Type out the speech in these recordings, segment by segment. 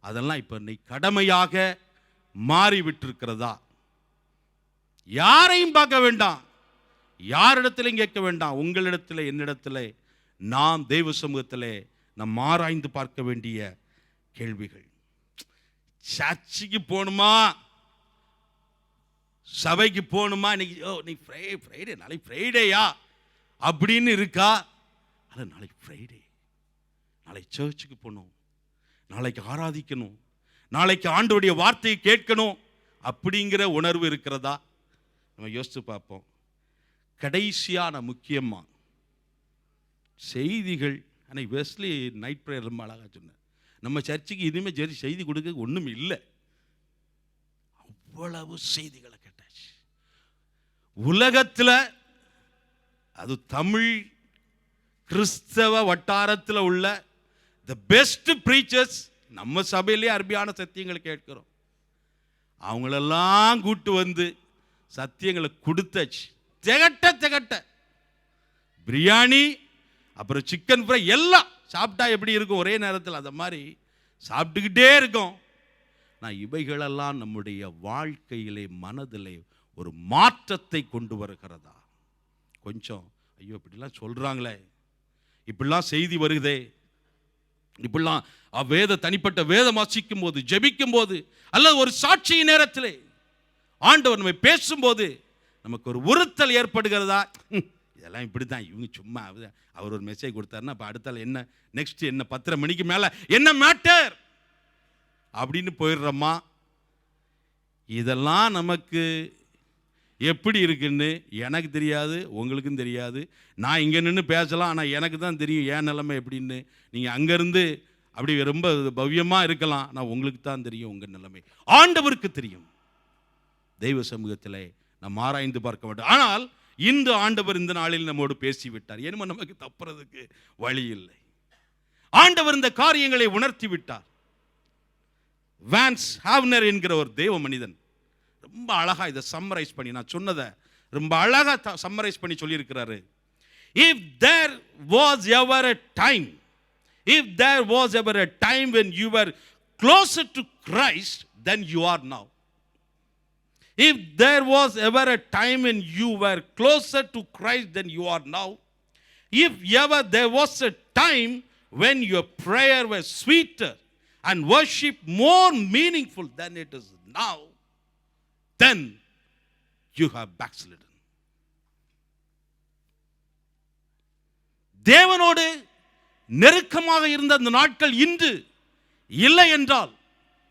அதெல்லாம் இப்போ நீ கடமையாக மாறிவிட்டிருக்கிறதா? யாரையும் பார்க்க வேண்டாம், யாரிடத்திலையும் கேட்க வேண்டாம். உங்களிடத்தில் என்னிடத்தில் நாம் தெய்வ சமூகத்தில் நாம் ஆராய்ந்து பார்க்க வேண்டிய கேள்விகள். சர்ச்சுக்கு போகணுமா, சபைக்கு போகணுமா, நீ ஃப்ரைடே நாளைக்கு ஃப்ரைடேயா அப்படின்னு இருக்கா? அது நாளைக்கு ஃப்ரைடே, நாளைக்கு சர்ச்சுக்கு போகணும், நாளைக்கு ஆராதிக்கணும், நாளைக்கு ஆண்டவருடைய வார்த்தையை கேட்கணும் அப்படிங்கிற உணர்வு இருக்கிறதா? நம்ம யோசித்து பார்ப்போம். கடைசியான முக்கியமாக செய்திகள். அன்னைக்கு வெஸ்லி நைட் ப்ரேயர் ரொம்ப அழகாக சொன்னார். நம்ம சர்ச்சுக்கு இனிமேல் செய்தி கொடுக்க ஒன்றும் இல்லை, அவ்வளவு செய்திகளை கேட்டாச்சு. உலகத்தில், அது தமிழ் கிறிஸ்தவ வட்டாரத்தில் உள்ள த பெஸ்ட் ப்ரீச்சர்ஸ் நம்ம சபையிலே அருமையான சத்தியங்களை கேட்கிறோம். அவங்களெல்லாம் கூட்டு வந்து சத்தியங்களை கொடுத்தாச்சு. திகட்ட பிரியாணி, அப்புறம் சிக்கன் ஃப்ரை எல்லாம் சாப்பிட்டா எப்படி இருக்கும் ஒரே நேரத்தில், அந்த மாதிரி சாப்பிட்டுக்கிட்டே இருக்கும். நான் இவைகளெல்லாம் நம்முடைய வாழ்க்கையிலே மனதிலே ஒரு மாற்றத்தை கொண்டு வருகிறதா? கொஞ்சம் ஐயோ இப்படிலாம் சொல்கிறாங்களே, இப்படிலாம் செய்தி வருதே, இப்படிலாம் தனிப்பட்ட வேதம் வாசிக்கும் போது, ஜெபிக்கும் போது, அல்லது ஒரு சாட்சியின் நேரத்தில் ஆண்டவர் நம்ம பேசும்போது நமக்கு ஒரு உறுத்தல் ஏற்படுகிறதா? இதெல்லாம் இப்படி தான், இவங்க சும்மா அவர் ஒரு மெசேஜ் கொடுத்தாருன்னா இப்போ அடுத்தால என்ன நெக்ஸ்ட் என்ன 10:30 மணிக்கு மேலே என்ன மேட்டர் அப்படின்னு போயிடுறோமா? இதெல்லாம் நமக்கு எப்படி இருக்குன்னு எனக்கு தெரியாது, உங்களுக்கும் தெரியாது. நான் இங்கே நின்று பேசலாம், ஆனால் எனக்கு தான் தெரியும் என் நிலைமை எப்படின்னு. நீங்கள் அங்கேருந்து அப்படி ரொம்ப பவ்யமாக இருக்கலாம், ஆனால் உங்களுக்கு தான் தெரியும் உங்கள் நிலைமை. ஆண்டவருக்கு தெரியும். தெய்வ சமூகத்தில் நம்ம ஆராய்ந்து பார்க்க மாட்டோம். ஆனால் இந்த ஆண்டவர் இந்த நாளில் நம்மோடு பேசிவிட்டார். ஏன்னா நமக்கு தப்புறதுக்கு வழி இல்லை. ஆண்டவர் இந்த காரியங்களை உணர்த்தி விட்டார். வான்ஸ் ஹாவ்னர் என்கிற ஒரு தேவ மனிதன் ரொம்ப அழகா இதை சம்மரைஸ் பண்ணி, நான் சொன்னதை ரொம்ப அழகா சம்மரைஸ் பண்ணி சொல்லியிருக்கிறாரு. If there was ever a time when you were closer to Christ than you are now. If there was ever a time when you were closer to Christ than you are now, if ever there was a time when your prayer was sweeter and worship more meaningful than it is now, then you have backslidden. தேவனோடு நெருக்கமாக இருந்த அந்த நாட்கள் இன்று இல்லை என்றால்,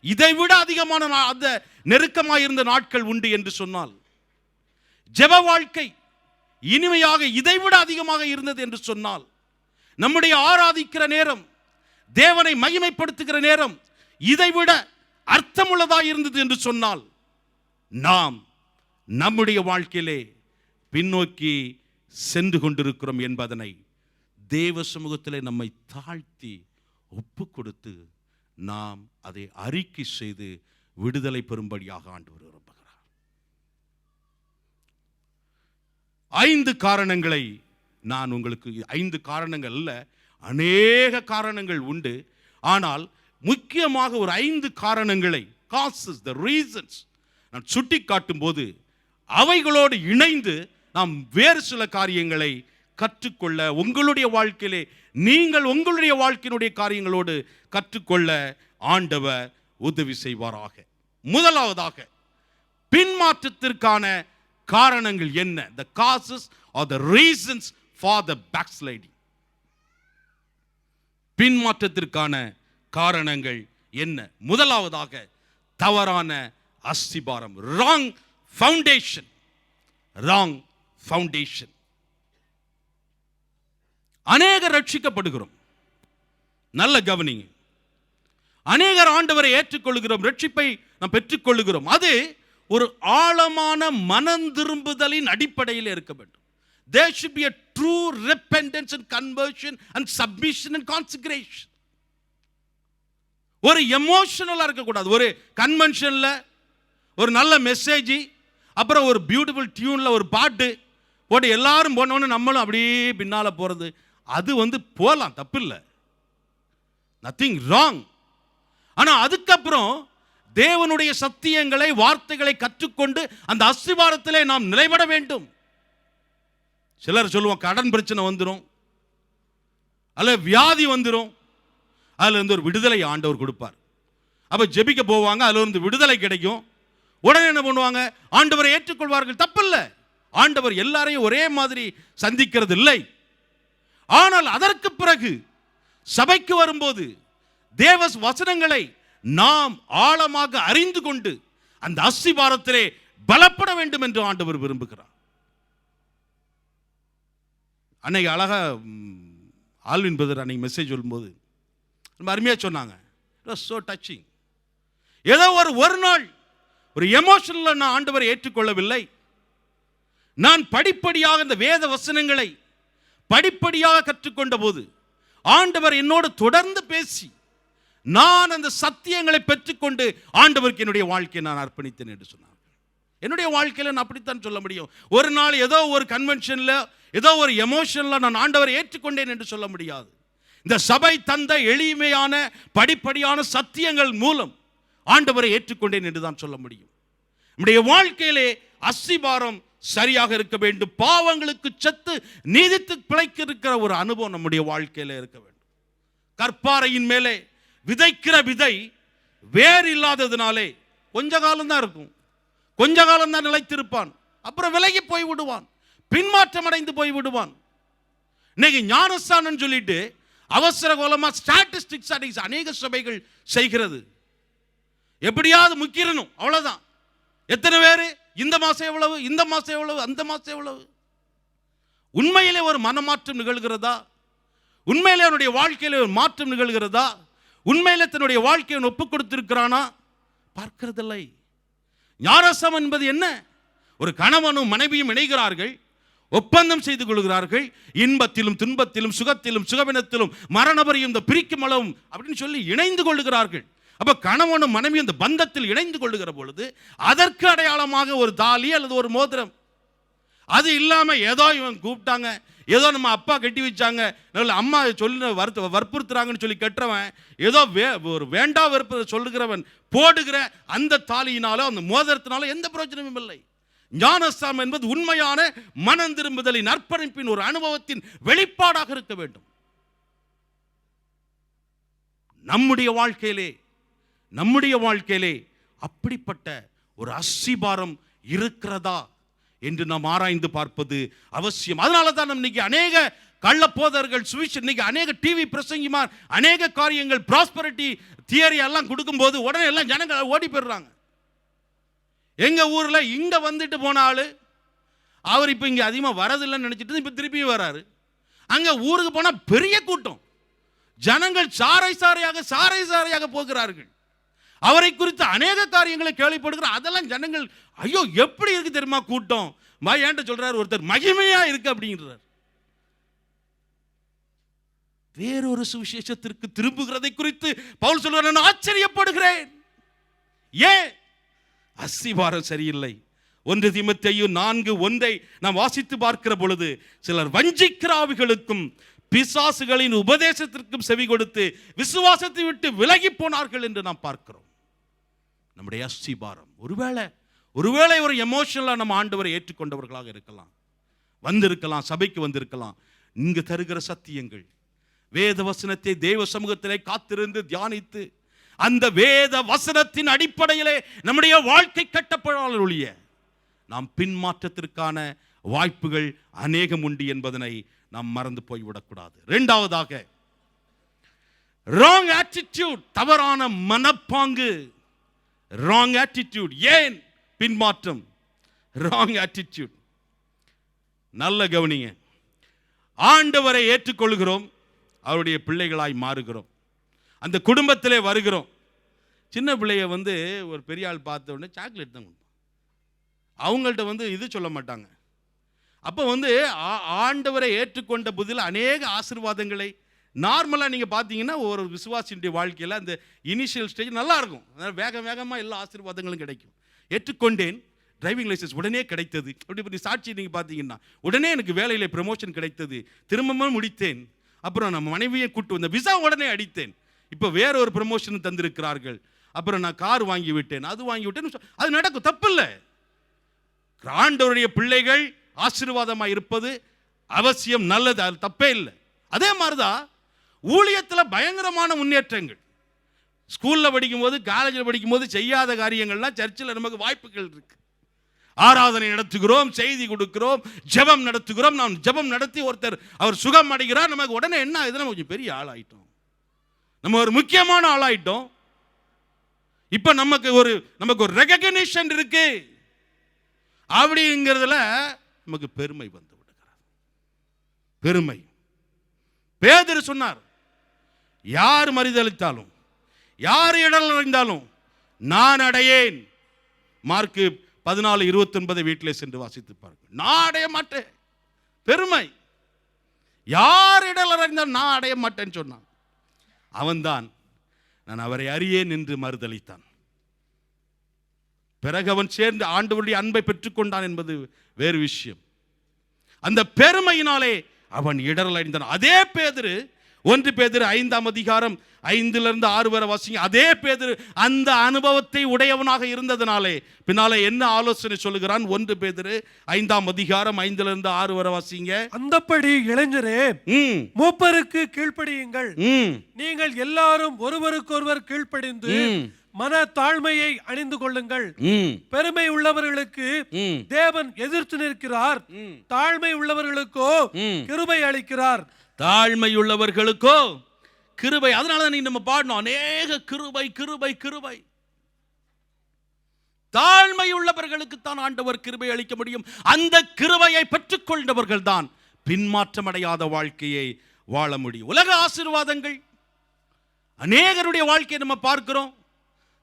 இதைவிட அதிகமான அந்த நெருக்கமாக இருந்த நாட்கள் உண்டு என்று சொன்னால், ஜெப வாழ்க்கை இனிமையாக இதைவிட அதிகமாக இருந்தது என்று சொன்னால், நம்முடைய ஆராதிக்கிற நேரம், தேவனை மகிமைப்படுத்துகிற நேரம் இதைவிட அர்த்தமுள்ளதாக இருந்தது என்று சொன்னால், நாம் நம்முடைய வாழ்க்கையிலே பின்னோக்கி சென்று கொண்டிருக்கிறோம் என்பதனை தேவ சமூகத்திலே நம்மை தாழ்த்தி ஒப்பு கொடுத்து நாம் அதை அறிக்கை செய்து விடுதலை பெறும்படியாக ஆண்டவர் விரும்புகிறார். 5 காரணங்களை நான் உங்களுக்கு, 5 காரணங்கள் அல்ல, அநேக காரணங்கள் உண்டு. ஆனால் முக்கியமாக ஒரு 5 காரணங்களை, காசஸ், த ரீசன்ஸ் நான் சுட்டி காட்டும் போது அவைகளோடு இணைந்து நாம் வேறு சில காரியங்களை கற்றுக்கொள்ள, உங்களுடைய வாழ்க்கையிலே நீங்கள் உங்களுடைய வாழ்க்கையினுடைய காரியங்களோடு கற்றுக்கொள்ள ஆண்டவர் உதவி செய்வாராக. முதலாவதாக, பின்மாற்றத்திற்கான காரணங்கள் என்ன? The causes or the reasons for the backsliding. பின்மாற்றத்திற்கான காரணங்கள் என்ன? முதலாவதாக, தவறான அஸ்திபாரம், wrong foundation. wrong foundation. அநேகர் ரட்சிக்கப்படுகிறோம், நல்ல கவனிங்க. அநேகர் ஆண்டவரை ஏற்றுக்கொள்கிறோம், ரட்சிப்பை நாம் பெற்றுக்கொள்கிறோம். அது ஒரு ஆழமான மனம் திரும்புதலின் அடிப்படையில் இருக்க வேண்டும். There should be a true repentance and conversion and submission and consecration. ஒரு எமோஷனலா இருக்கக்கூடாது. ஒரு கன்வென்ஷன்ல ஒரு நல்ல மெசேஜ், அப்புறம் ஒரு பியூட்டிஃபுல் டியூன்ல ஒரு பாட்டு போட்டு எல்லாரும் போனோன்னு நம்மளும் அப்படியே பின்னால போறது, அது போலாம், தப்பு இல்லை, நத்திங் ராங். ஆனால் அதுக்கப்புறம் தேவனுடைய சத்தியங்களை, வார்த்தைகளை கற்றுக்கொண்டு அந்த அஸ்திவாரத்திலே நாம் நிலைபட வேண்டும். சிலர் சொல்லுவோம் கடன் பிரச்சனை வந்துடும், அல்ல வியாதி வந்துடும், அதுல இருந்து ஒரு விடுதலை ஆண்டவர் கொடுப்பார். அப்ப ஜெபிக்க போவாங்க, அதுல இருந்து விடுதலை கிடைக்கும். உடனே என்ன பண்ணுவாங்க? ஆண்டவரை ஏற்றுக்கொள்வார்கள். தப்பில்லை, ஆண்டவர் எல்லாரையும் ஒரே மாதிரி சந்திக்கிறது இல்லை. ஆனால் அதற்கு பிறகு சபைக்கு வரும்போது தேவ வசனங்களை நாம் ஆழமாக அறிந்து கொண்டு அந்த அஸ்திவாரத்திலே பலப்பட வேண்டும் என்று ஆண்டவர் விரும்புகிறார். அன்னைக்கு அழகா ஆல்வின் பிரதர் அன்னைக்கு மெசேஜ் சொல்லும்போது ரொம்ப அருமையாக சொன்னாங்க. so touching. ஏதோ ஒரு நாள் ஒரு எமோஷனல் நான் ஆண்டவரை ஏற்றுக்கொள்ளவில்லை. நான் படிப்படியாக இந்த வேத வசனங்களை படிப்படியாக கற்றுக்கொண்ட போது ஆண்டவர் என்னோடு தொடர்ந்து பேசி நான் அந்த சத்தியங்களை பெற்றுக்கொண்டு ஆண்டவருக்கு என்னுடைய வாழ்க்கையை நான் அர்ப்பணித்தேன் என்று சொன்னார். என்னுடைய வாழ்க்கையில் நான் அப்படித்தான் சொல்ல முடியும். ஒரு நாள் ஏதோ ஒரு கன்வென்ஷன்ல, ஏதோ ஒரு எமோஷன்ல நான் ஆண்டவரை ஏற்றுக்கொண்டேன் என்று சொல்ல முடியாது. இந்த சபை தந்த எளிமையான படிப்படியான சத்தியங்கள் மூலம் ஆண்டவரை ஏற்றுக்கொண்டேன் என்று தான் சொல்ல முடியும். நம்முடைய வாழ்க்கையிலே அஸ்திபாரம் சரியாக இருக்க வேண்டும். பாவங்களுக்கு செத்து நீதித்து பிழைக்க இருக்கிற ஒரு அனுபவம் நம்முடைய வாழ்க்கையில இருக்க வேண்டும். கற்பாறையின் மேலே விதைக்கிற விதை வேறு இல்லாததுனாலே கொஞ்ச காலம் தான் இருக்கும், கொஞ்ச காலம் தான் நிலைத்திருப்பான், அப்புறம் விலகி போய் விடுவான், பின்மாற்றம் அடைந்து போய் விடுவான். இன்னைக்கு ஞானஸ்தானம் சொல்லிட்டு அவசர கோலமா ஸ்டாட்டிஸ்டிக்ஸ் அநேக சபைகள் செய்கிறது. எப்படியாவது முக்கிரணும், அவ்வளவுதான். எத்தனை பேரு இந்த மாசம் எவ்வளவு, இந்த மாசம் எவ்வளவு, அந்த மாசம் எவ்வளவு? உண்மையிலே ஒரு மனமாற்றம் நிகழ்கிறதா? உண்மையிலே அவனுடைய வாழ்க்கையில ஒரு மாற்றம் நிகழ்கிறதா? உண்மையிலே தன்னுடைய வாழ்க்கையை ஒப்புக் கொடுத்திருக்கிறானா? பார்க்கிறதில்லை. ஞானஸ்தானம் என்பது என்ன? ஒரு கணவனும் மனைவியும் இணைகிறார்கள், ஒப்பந்தம் செய்து கொள்கிறார்கள். இன்பத்திலும் துன்பத்திலும் சுகத்திலும் சுகவினத்திலும் மரணபரியும் இந்த பிரிக்கும் அளவும் அப்படின்னு சொல்லி இணைந்து கொள்ளுகிறார்கள். அப்ப கணவனும் மனைவி இந்த பந்தத்தில் இணைந்து கொள்ளுகிற பொழுது அதற்கு அடையாளமாக ஒரு தாலி அல்லது ஒரு மோதிரம். அது இல்லாம ஏதோ இவன் கூப்பிட்டாங்க, ஏதோ நம்ம அப்பா கட்டி வச்சாங்க, அம்மா சொல்லி வற்புறுத்துறாங்கன்னு சொல்லி கட்டுறவன், ஏதோ ஒரு வேண்டா வெறுப்பதை சொல்லுகிறவன் போடுகிற அந்த தாலியினாலோ அந்த மோதிரத்தினாலோ எந்த பிரயோஜனமும் இல்லை. ஞானஸ்தானம் என்பது உண்மையான மனம் திரும்புதலின் அர்ப்பணிப்பின் ஒரு அனுபவத்தின் வெளிப்பாடாக இருக்க வேண்டும். நம்முடைய வாழ்க்கையிலே அப்படிப்பட்ட ஒரு அஸ்திபாரம் இருக்கிறதா என்று நாம் ஆராய்ந்து பார்ப்பது அவசியம். அதனால தான் இன்னைக்கு அநேக கள்ளப்போதர்கள் இன்னைக்கு அநேக டிவி பிரசங்கிமார் அநேக காரியங்கள் ப்ராஸ்பரிட்டி தியரி எல்லாம் கொடுக்கும்போது உடனே எல்லாம் ஜனங்கள் ஓடி போயிடுறாங்க. எங்க ஊர்ல இங்க வந்துட்டு போன ஆளு அவர் இப்ப இங்க அதிகமா வரதில்லைன்னு நினைச்சிட்டு இப்ப திருப்பியும் வராரு. அங்க ஊருக்கு போனா பெரிய கூட்டம், ஜனங்கள் சாறை சாறையாக போகிறார்கள். அவரை குறித்து அநேக காரியங்களை கேள்விப்படுகிற அதெல்லாம் ஜனங்கள் ஐயோ எப்படி இருக்கு தெரியுமா கூட்டம், ஏன்ட்ட சொல்றாரு ஒருத்தர் மகிமையா இருக்கு அப்படிங்கிறார். வேறொரு சுவிசேஷத்திற்கு திரும்புகிறதை குறித்து பவுல் சொல்றார், நான் ஆச்சரியப்படுகிறேன். ஏன்? அஸ்திவாரம் சரியில்லை. 1 தீமோத்தேயு 4:1 நாம் வாசித்து பார்க்கிற பொழுது சிலர் வஞ்சிக்கிற ஆவிகளுக்கும் பிசாசுகளின் உபதேசத்திற்கும் செவி கொடுத்து விசுவாசத்தை விட்டு விலகி போனார்கள் என்று நாம் பார்க்கிறோம். நம்முடைய அஸ்திபாரம் ஒருவேளை ஒரு எமோஷனலா நம்ம ஆண்டவரை ஏற்றுக்கொண்டவர்களாக இருக்கலாம், வந்திருக்கலாம், சபைக்கு வந்திருக்கலாம். இங்கு தருகிற சத்தியங்கள் வேத வசனத்தை தேவ சமூகத்திலே காத்திருந்து தியானித்து அந்த வேத வசனத்தின் அடிப்படையிலே நம்முடைய வாழ்க்கை கட்டப்படாமல் ஒழிய நாம் பின்மாற்றத்திற்கான வாய்ப்புகள் அநேகம் உண்டு என்பதனை நாம் மறந்து போய்விடக்கூடாது. இரண்டாவதாக ராங் ஆட்டிடியூட், தவறான மனப்பாங்கு. Wrong attitude. ஏன் பின்மாற்றம்? Wrong attitude. நல்ல கவனிங்க. ஆண்டவரை ஏற்றுக்கொள்கிறோம், அவருடைய பிள்ளைகளாய் மாறுகிறோம், அந்த குடும்பத்திலே வருகிறோம். சின்ன பிள்ளைய ஒரு பெரிய ஆள் பார்த்த உடனே சாக்லேட் தான் கொடுப்போம், அவங்கள்ட்ட இது சொல்ல மாட்டாங்க. அப்போ ஆண்டவரை ஏற்றுக்கொண்ட புதில் அநேக ஆசீர்வாதங்களை நார்மலாக நீங்கள் பார்த்தீங்கன்னா ஒரு விசுவாசியுடைய வாழ்க்கையில் அந்த இனிஷியல் ஸ்டேஜ் நல்லா இருக்கும், வேகமாக எல்லா ஆசீர்வாதங்களும் கிடைக்கும். ஏற்றுக்கொண்டேன், டிரைவிங் லைசன்ஸ் உடனே கிடைத்தது, அப்படி சாட்சி நீங்கள் பார்த்தீங்கன்னா உடனே எனக்கு வேலையில் ப்ரமோஷன் கிடைத்தது, திரும்பவும் முடித்தேன், அப்புறம் நம்ம மனைவியை கூட்டு வந்த விசா உடனே அடித்தேன். இப்போ வேற ஒரு ப்ரமோஷன் தந்திருக்கிறார்கள், அப்புறம் நான் கார் வாங்கி விட்டேன், அது வாங்கி விட்டேன், அது நடக்கும், தப்பு இல்லை. ஆண்டவருடைய பிள்ளைகள் ஆசீர்வாதமாக இருப்பது அவசியம், நல்லது, அது தப்பே இல்லை. அதே மாதிரிதான் ஊழியத்தில் பயங்கரமான முன்னேற்றங்கள். ஸ்கூலில் படிக்கும்போது, காலேஜில் படிக்கும்போது செய்யாத காரியங்கள்லாம் சர்ச்சில் நமக்கு வாய்ப்புகள் இருக்கு. ஆராதனை நடத்துகிறோம், செய்தி கொடுக்கிறோம், ஜெபம் நடத்துகிறோம். நாம் ஜெபம் நடத்தி ஒருத்தர் அவர் சுகம் அடைகிறார், நமக்கு உடனே என்ன ஆகுதுன்னா கொஞ்சம் பெரிய ஆளாயிட்டோம், நம்ம ஒரு முக்கியமான ஆளாயிட்டோம். இப்ப நமக்கு ஒரு ரெகக்னிஷன் இருக்கு அப்படிங்கிறதுல நமக்கு பெருமை வந்து விடுகிறது. பெருமை. பேதுரு சொன்னார், யார் மறுதலித்தாலும், யார் இடல் அடைந்தாலும் நான் அடையேன். மார்க்கு 14:29 வீட்டிலே சென்று வாசித்து பாருங்கள். நான் அடைய மாட்டேன். பெருமை. யார் இடல் அடைந்தாலும் நான் அடைய மாட்டேன்னு சொன்னான். அவன்தான் நான் அவரை அறியேன் என்று மறுதலித்தான். பிறகு அவன் சேர்ந்து ஆண்டவருடைய அன்பை பெற்றுக்கொண்டான் என்பது வேறு விஷயம். அந்த பெருமையினாலே அவன் இடரல் அடைந்தான். அதே பேதுரு 1 பேதுரு 5:5 வரை வாசிங்க. அதே பேதுரு அந்த அனுபவத்தை உடையவனாக இருந்ததனாலே பின்னாலே என்ன ஆலோசனை சொல்லுகிறான்? 1 பேதுரு 5:5 வரை வாசிங்க. அந்தப்படி இளைஞரே, மூப்பருக்கு கீழ்ப்படியுங்கள். நீங்கள் எல்லாரும் ஒருவருக்கொருவர் கீழ்ப்படிந்து மன தாழ்மையை அணிந்து கொள்ளுங்கள். பெருமை உள்ளவர்களுக்கு தேவன் எதிர்த்து நிற்கிறார், தாழ்மை உள்ளவர்களுக்கோ கிருபை அளிக்கிறார். தாழ்மை உள்ளவர்களுக்கோ கிருபை. அதனால நீ நம்ம பாடணும், அநேக கிருபை கிருபை கிருபை. தாழ்மை உள்ளவர்களுக்கு தான் ஆண்டவர் கிருபை அளிக்க முடியும். அந்த கிருபையை பெற்றுக்கொண்டவர்கள் தான் பின்மாற்றமடையாத வாழ்க்கையை வாழ முடியும். உலக ஆசீர்வாதங்கள் அநேகருடைய வாழ்க்கையை நம்ம பார்க்கிறோம்.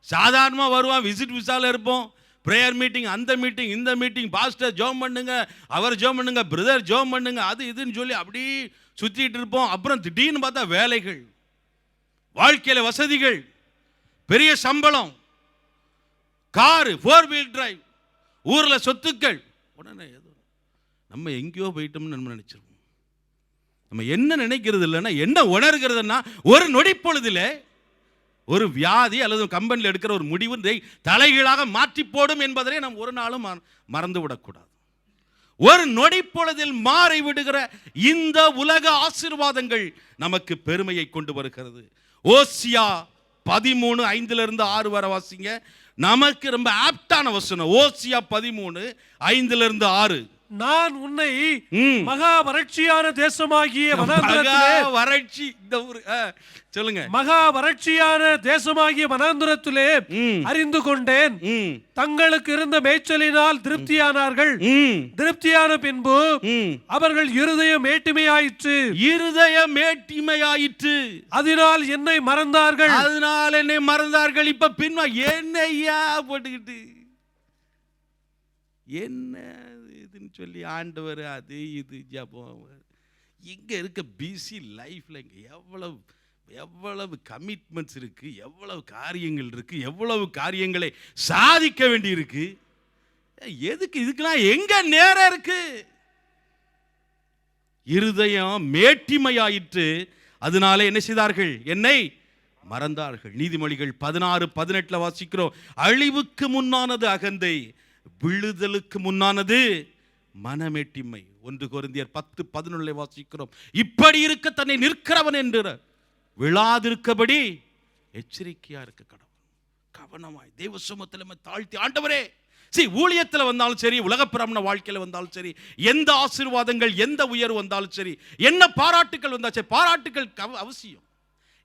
சாதாரணமாக வருவான், விசிட் விசால இருப்போம், பிரேயர் மீட்டிங், அந்த மீட்டிங், இந்த மீட்டிங், பாஸ்டர் ஜோம் பண்ணுங்க, அவர் ஜோம் பண்ணுங்க, பிரதர் ஜோம் பண்ணுங்க, அது இதுன்னு சொல்லி அப்படி சுற்றிட்டு இருப்போம். அப்புறம் திடீர்னு பார்த்தா வேலைகள், வாழ்க்கையில் வசதிகள், பெரிய சம்பளம், காரு, 4 வீல் டிரைவ், ஊரில் சொத்துக்கள். உடனே ஏதோ நம்ம எங்கேயோ போயிட்டோம்னு நம்ம நினைச்சிருவோம். நம்ம என்ன நினைக்கிறது இல்லைன்னா, என்ன உணர்கிறதுனா, ஒரு நொடி பொழுதில் ஒரு வியாதி அல்லது கம்பெனியில் எடுக்கிற ஒரு முடிவு தலைகீழாக மாற்றி போடும் என்பதை நாம் ஒரு நாளும் மறந்து விடக்கூடாது. ஒரு நொடி பொழுதில் மாறி விடுகிற இந்த உலக ஆசீர்வாதங்கள் நமக்கு பெருமையை கொண்டு வருகிறது. ஓசியா 13:5 வரை வாசிங்க. நமக்கு ரொம்ப ஆப்டான வசனம். ஓசியா 13:5 நான் உன்னை மகா வறட்சியான தேசமாகிய வனாந்தரத்திலே, வறட்சி இந்த ஊர் சொல்லுங்க, மகா வறட்சியான தேசமாகிய வனாந்தரத்திலே அறிந்து கொண்டேன். தங்களுக்கு இருந்த மேய்ச்சலினால் திருப்தியானார்கள். திருப்தியான பின்பு அவர்கள் இருதயம் மேட்டிமையாயிற்று. அதனால் என்னை மறந்தார்கள். இப்ப பின்வா என்னையா போட்டுக்கிட்டு என்ன இதுன்னு சொல்லி ஆண்டவர் அது இது ஜபம். இங்க இருக்க பிஸி லைஃப்ல எவ்வளவு கமிட்மெண்ட்ஸ் இருக்கு, எவ்வளவு காரியங்கள் இருக்கு, எவ்வளவு காரியங்களை சாதிக்க வேண்டி இருக்கு. எதுக்கு இதுக்கெல்லாம் எங்க நேரம் இருக்கு? இருதயம் மேட்டிமையாயிற்று, அதனால என்ன செய்தார்கள்? என்னை மறந்தார்கள். நீதிமொழிகள் 16:18 வாசிக்கிறோம். அழிவுக்கு முன்னானது அகந்தை, விழுதலுக்கு முன்னானது மனமேட்டிமை. 1 கொரிந்தியர் 10:11 வாசிக்கிறோம். இப்படி இருக்க தன்னை நிற்கிறவன் என்று விழாதிருக்கபடி எச்சரிக்கையா இருக்க கடவுள். கவனமாய் தேவ சமூகத்தில் தாழ்த்தி, ஆண்டவரே, ஊழியத்தில் வந்தாலும் சரி, உலக பிரமண வாழ்க்கையில் வந்தாலும் சரி, எந்த ஆசீர்வாதங்கள், எந்த உயர்வு வந்தாலும் சரி, என்ன பாராட்டுகள் வந்தாலும் சரி, பாராட்டுகள் அவசியம்.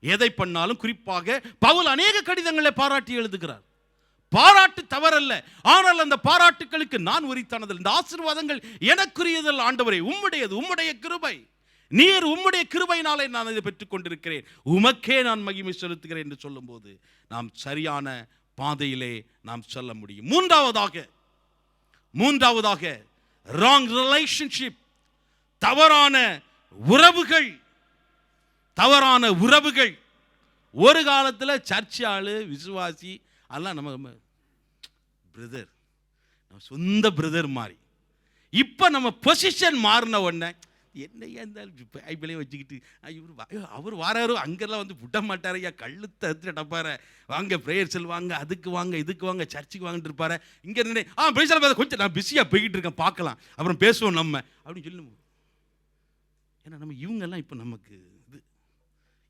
எதை பண்ணாலும், குறிப்பாக பவுல் அநேக கடிதங்களை பாராட்டி எழுதுகிறார். பாராட்டு தவறல்ல, ஆனால் அந்த பாராட்டுகளுக்கு நான் உரித்தானதில், இந்த ஆசீர்வாதங்கள் எனக்குரியதில் ஆண்டவரே, உம்முடையது, உம்முடைய கிருபை, நீர் உம்முடைய கிருபையினாலே நான் இதை பெற்றுக் கொண்டிருக்கிறேன், உமக்கே நான் மகிமை செலுத்துகிறேன் என்று சொல்லும் போது நாம் சரியான பாதையிலே நாம் சொல்ல முடியும். மூன்றாவதாக ராங் ரிலேஷன்ஷிப், தவறான உறவுகள். ஒரு காலத்தில் சர்ச் ஆளு, விசுவாசி, அதெல்லாம் நம்ம பிரதர், நம்ம சொந்த பிரதர் மாதிரி. இப்போ நம்ம பொசிஷன் மாறின உடனே என்னையா இருந்தாலும் பைபிளையும் வச்சுக்கிட்டு அவர் வாராரோ அங்கெல்லாம் வந்து விட மாட்டார் ஐயா, கழுத்தை எடுத்துட்டு டப்பார வாங்க ப்ரேயர் செல் வாங்க, அதுக்கு வாங்க இதுக்கு வாங்க சர்ச்சுக்கு வாங்கிட்டு இருப்பாரு. இங்கே இருந்தே பேசல கொஞ்சம் நான் பிஸியாக போய்கிட்டு இருக்கேன், பார்க்கலாம் அப்புறம் பேசுவோம் நம்ம அப்படின்னு சொல்லி. ஏன்னா நம்ம இவங்கெல்லாம் இப்போ நமக்கு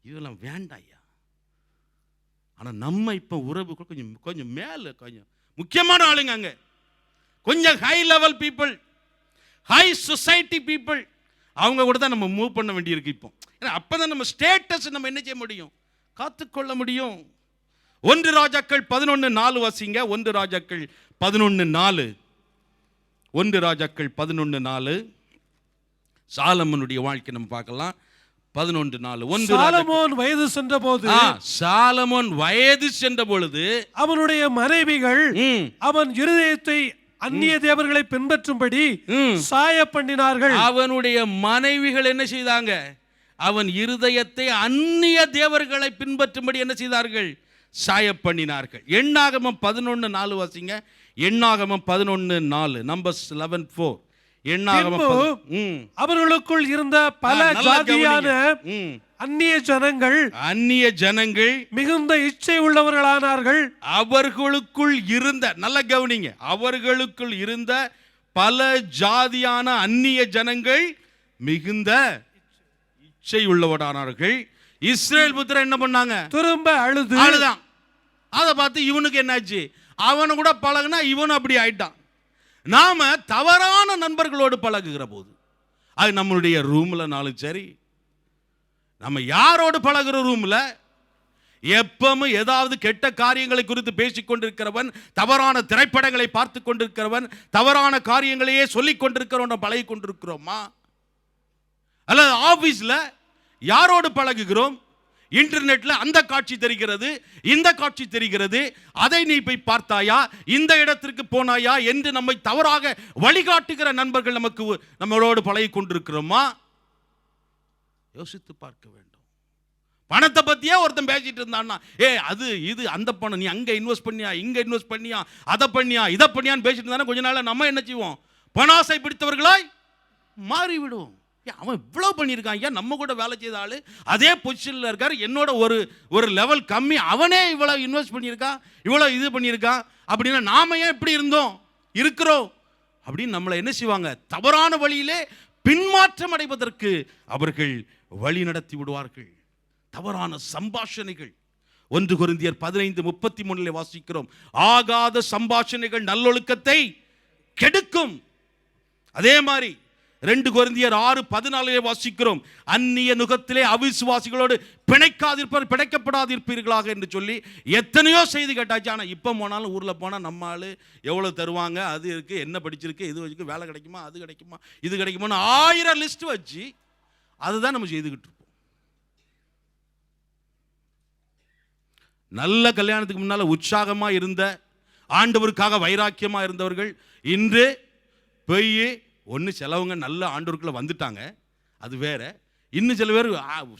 இதெல்லாம் வேண்டாம் ஐயா. ஆனால் நம்ம இப்போ உறவு கொஞ்சம் கொஞ்சம் மேலே கொஞ்சம் முக்கியமான ஆளுங்க, அங்கே கொஞ்சம் high level people, high society people, அவங்க கூட தான் நம்ம மூவ் பண்ண வேண்டியிருக்கு இப்போ. ஏன்னா அப்போ தான் நம்ம ஸ்டேட்டஸ் நம்ம என்ன செய்ய முடியும், காத்துக்கொள்ள முடியும். 1 ராஜாக்கள் 11:4 வாசிங்க. 1 ராஜாக்கள் 11:4. 1 ராஜாக்கள் 11:4 சாலமோனுடைய வாழ்க்கை நம்ம பார்க்கலாம். 11:4. சாலமோன் வயது சென்றபோது, சாலமோன் வயது சென்ற பொழுது அவனுடைய மனைவிகள் அவன் இருதயத்தை அந்நிய தேவர்களை பின்பற்றும்படி சாய பண்ணினார்கள். அவனுடைய மனைவிகள் என்ன செய்தாங்க, அவன் இருதயத்தை அந்நிய தேவர்களை பின்பற்றும்படி என்ன செய்தார்கள், சாய பண்ணினார்கள். எண்ணாகமம் 11:4 வாசிங்க. எண்ணாகமம் 11:4. நம்பர்ஸ் 11:4. அவர்களுக்குள் இருந்த பல ஜாதியான அந்நிய ஜனங்கள் மிகுந்த இச்சை உள்ளவர்களானார்கள். அவர்களுக்குள் இருந்த, நல்ல கவனிங்க, அவர்களுக்குள் இருந்த பல ஜாதியான அந்நிய ஜனங்கள் மிகுந்த இச்சை உள்ளவரானார்கள். இஸ்ரேல் புத்திரர் என்ன பண்ணாங்க, திரும்ப அழுதான். அதை பார்த்து இவனுக்கு என்னாச்சு, அவனு கூட பழகுனா இவனும் அப்படி ஆயிட்டான். நாம தவறான நண்பர்களோடு பழகுகிற போது, அது நம்மளுடைய ரூம்லனாலும் சரி, நம்ம யாரோடு பழகுற ரூம்ல எப்பவும் ஏதாவது கெட்ட காரியங்களை குறித்து பேசிக் கொண்டிருக்கிறவன், தவறான திரைப்படங்களை பார்த்து கொண்டிருக்கிறவன், தவறான காரியங்களையே சொல்லிக் கொண்டிருக்கிறவன் பழகி கொண்டிருக்கிறோமா? அல்லது ஆபீஸ்ல யாரோடு பழகுகிறோம்? இன்டர்நெட்ல அந்த காட்சி தெரிகிறது, இந்த காட்சி தெரிகிறது, அதை நீ போய் பார்த்தாயா, இந்த இடத்திற்கு போனாயா என்று நம்மை தவறாக வழிகாட்டுகிற நண்பர்கள் நம்மளோடு பழகி கொண்டிருக்கிறோமா? யோசித்து பார்க்க வேண்டும். பணத்தை பத்தியே ஒருத்தன் பேசிட்டு இருந்தான்னா, அது இது அந்த பணம் நீ அங்க இன்வெஸ்ட் பண்ணியா, இங்க இன்வெஸ்ட் பண்ணியா, அதை பண்ணியா, இதை பண்ணியான்னு பேசிட்டு இருந்தானா கொஞ்ச நாள் நம்ம என்ன செய்வோம், பணாசை பிடித்தவர்களாய் மாறிவிடுவோம். அவன் இவ்வளோ பண்ணியிருக்கான், ஏன் நம்ம கூட வேலை செய்த ஆளு அதே பொசிஷனில் இருக்காரு, என்னோட ஒரு லெவல் கம்மி, அவனே இவ்வளோ இன்வெஸ்ட் பண்ணியிருக்கான், இவ்வளோ இது பண்ணியிருக்கான், அப்படின்னா நாம ஏன் இப்படி இருக்கிறோம் அப்படின்னு நம்மளை என்ன செய்வாங்க, தவறான வழியிலே பின்மாற்றம் அடைவதற்கு அவர்கள் வழி நடத்தி விடுவார்கள். தவறான சம்பாஷணைகள். 1 கொரிந்தியர் 15:33 வாசிக்கிறோம், ஆகாத சம்பாஷணைகள் நல்லொழுக்கத்தை கெடுக்கும். அதே மாதிரி 2 கொரிந்தியர் 6:14 வாசிக்கிறோம், அந்நிய நுகத்திலே அவிசுவாசிகளோடு பிணைக்கப்படாதிருப்பீர்களாக என்று சொல்லி எத்தனையோ செய்தி கேட்டாச்சு. ஆனால் இப்போ போனாலும் ஊரில் போனால் நம்ம ஆள் எவ்வளோ தருவாங்க, அது இருக்கு, என்ன படிச்சிருக்கு, இது வச்சுக்கு வேலை கிடைக்குமா, அது கிடைக்குமா, இது கிடைக்குமான்னு 1000 லிஸ்ட் வச்சு அதுதான் நம்ம செய்துக்கிட்டு இருப்போம். நல்ல கல்யாணத்துக்கு முன்னால் உற்சாகமாக இருந்த, ஆண்டவருக்காக வைராக்கியமாக இருந்தவர்கள் இன்று போய் ஒன்று சிலவங்க நல்ல ஆண்டவருக்குள்ள வந்துட்டாங்க, அது வேற. இன்னும் சில பேர்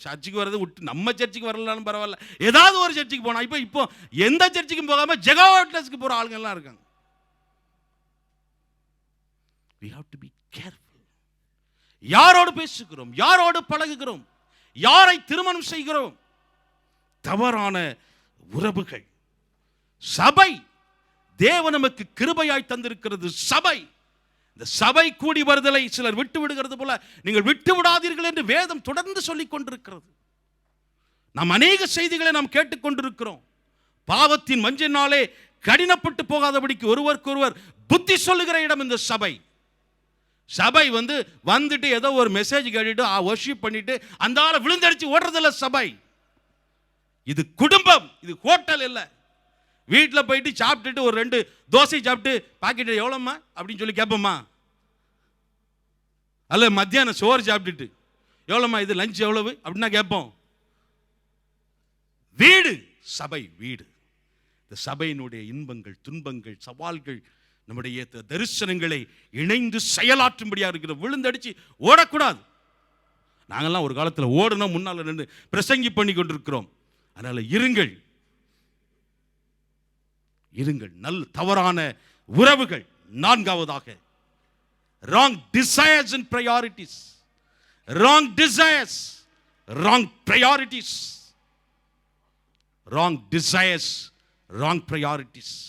சர்ச்சுக்கு வர்றதை விட்டு நம்ம சர்ச்சுக்கு வரலான்னு பரவாயில்ல, ஏதாவது ஒரு சர்ச்சுக்கு போனா, இப்போ எந்த சர்ச்சுக்கும் போகாம ஜெகோவா விட்னஸ்க்கு போற ஆளுங்க எல்லாம் இருக்காங்க. We have to be careful. யாரோடு பேசுகிறோம், யாரோடு பழகுகிறோம், யாரை திருமணம் செய்கிறோம். தவறான உறவுகள். சபை தேவன் நமக்கு கிருபையாய் தந்திருக்கிறது. சபை, இந்த சபை கூடி வருதலை சிலர் விட்டு விடுகிறது போல நீங்கள் விட்டு விடாதீர்கள் என்று வேதம் தொடர்ந்து சொல்லிக் கொண்டிருக்கிறது. நாம் அநேக செய்திகளை நாம் கேட்டுக்கொண்டிருக்கிறோம். பாவத்தின் மஞ்சளினாலே கடினப்பட்டு போகாதபடிக்கு ஒருவருக்கொருவர் புத்தி சொல்லுகிற இடம் இந்த சபை. சபை வந்துட்டு ஏதோ ஒரு மெசேஜ் கேட்டுட்டு வர்ஷிப் பண்ணிட்டு அந்த ஆளை விழுந்தடிச்சு ஓடுறதில்ல சபை. இது குடும்பம், இது ஹோட்டல் இல்லை. வீட்டில் போயிட்டு சாப்பிட்டுட்டு ஒரு 2 தோசை சாப்பிட்டு பாக்கெட் எவ்வளோம்மா அப்படின்னு சொல்லி கேட்போம்மா? அல்ல மத்தியானம் சோறு சாப்பிட்டுட்டு எவ்வளோம்மா, இது லஞ்ச் எவ்வளவு அப்படின்னா கேட்போம். வீடு, சபை வீடு. இந்த சபையினுடைய இன்பங்கள், துன்பங்கள், சவால்கள், நம்முடைய தரிசனங்களை இணைந்து செயலாற்றும்படியாக இருக்கிற. விழுந்தடிச்சு ஓடக்கூடாது. நாங்கள்லாம் ஒரு காலத்தில் ஓடணும், முன்னால் நின்று பிரசங்கி பண்ணி கொண்டிருக்கிறோம். அதனால இருங்கள். தவறான உறவுகள். 4வது, wrong desires and priorities. wrong desires, wrong priorities. Wrong desires, wrong priorities.